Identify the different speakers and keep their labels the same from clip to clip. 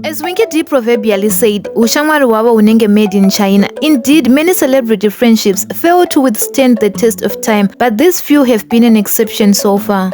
Speaker 1: As Winky D proverbially said, "Ushamwari waba unenge made in China." Indeed, many celebrity friendships fail to withstand the test of time, but these few have been an exception so far.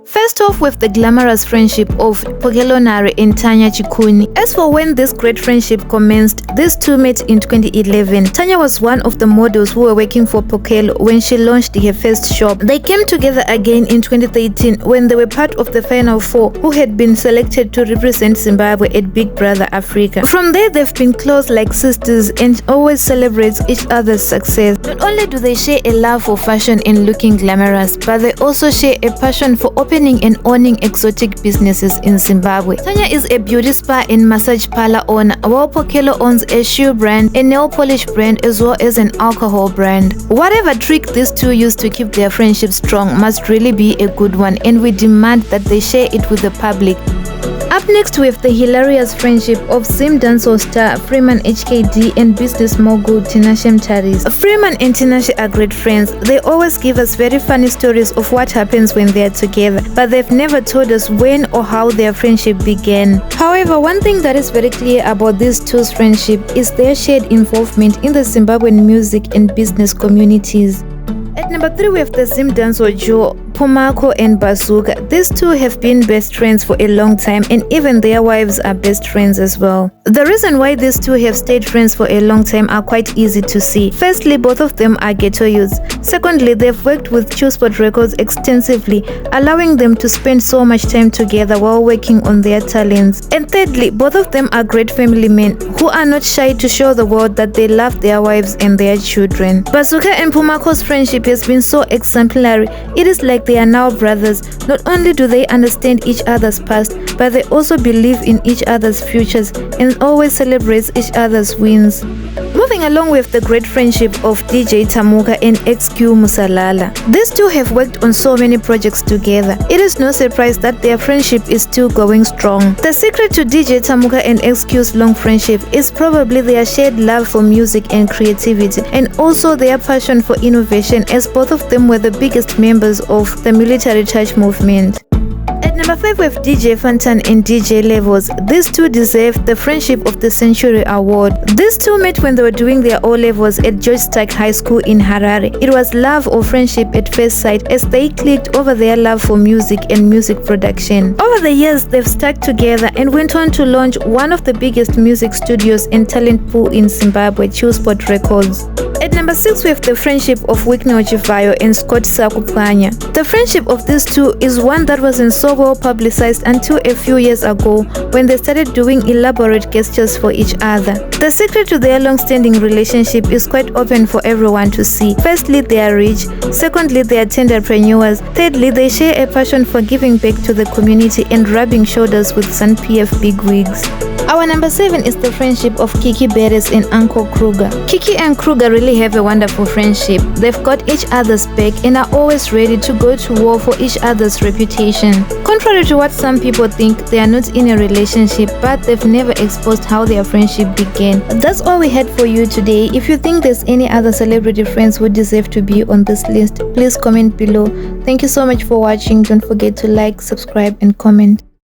Speaker 1: First off with the glamorous friendship of Pumacol and Tanya Chikuni. As for when this great friendship commenced, these two met in 2011. Tanya was one of the models who were working for Pumacol when she launched her first shop. They came together again in 2013 when they were part of the final four who had been selected to represent Zimbabwe at Big Brother Africa. From there, they've been close like sisters and always celebrate each other's success. Not only do they share a love for fashion and looking glamorous, but they also share a passion for opening and owning exotic businesses in Zimbabwe. Tanya is a beauty spa and massage parlor owner, while Pumacol owns a shoe brand, a nail polish brand, as well as an alcohol brand. Whatever trick these two use to keep their friendship strong must really be a good one, and we demand that they share it with the public. Up next we have the hilarious friendship of Zim dancehall star Freeman HKD and business mogul Tinashe Mtaris. Freeman and Tinashe are great friends. They always give us very funny stories of what happens when they are together, but they've never told us when or how their friendship began. However, one thing that is very clear about these two's friendship is their shared involvement in the Zimbabwean music and business communities. At number 3 we have the Zim dancehall duo Pumacol and Bazooka. These two have been best friends for a long time, and even their wives are best friends as well. The reason why these two have stayed friends for a long time are quite easy to see. Firstly, both of them are ghetto youths. Secondly, they've worked with Chilspot records extensively, allowing them to spend so much time together while working on their talents. And thirdly, both of them are great family men who are not shy to show the world that they love their wives and their children. Bazooka and Pumacol's friendship has been so exemplary. It is like they are now brothers. Not only do they understand each other's past, but they also believe in each other's futures and always celebrate each other's wins. Moving along with the great friendship of DJ Tamuka and XQ Musalala. These two have worked on so many projects together. It is no surprise that their friendship is still going strong. The secret to DJ Tamuka and XQ's long friendship is probably their shared love for music and creativity, and also their passion for innovation, as both of them were the biggest members of the military touch movement. At number 5 we have DJ Fantan and DJ Levels. These two deserve the Friendship of the Century award. These two met when they were doing their O-levels at George Stark High School in Harare. It was love or friendship at first sight, as they clicked over their love for music and music production. Over the years, they've stuck together and went on to launch one of the biggest music studios and talent pool in Zimbabwe, Chilspot Records. At number 6 we have the friendship of Whitney Ochivayo and Scott Sakupwanya. The friendship of these two is one that wasn't so well publicized until a few years ago when they started doing elaborate gestures for each other. The secret to their long-standing relationship is quite open for everyone to see. Firstly, they are rich. Secondly, they are entrepreneurs. Thirdly, they share a passion for giving back to the community and rubbing shoulders with ZANU-PF bigwigs. Our number 7 is the friendship of kikkybadass and Uncle Crooger. Kiki and Crooger really have a wonderful friendship. They've got each other's back and are always ready to go to war for each other's reputation. Contrary to what some people think, they are not in a relationship, but they've never exposed how their friendship began. That's all we had for you today. If you think there's any other celebrity friends who deserve to be on this list, please comment below. Thank you so much for watching. Don't forget to like, subscribe, and comment.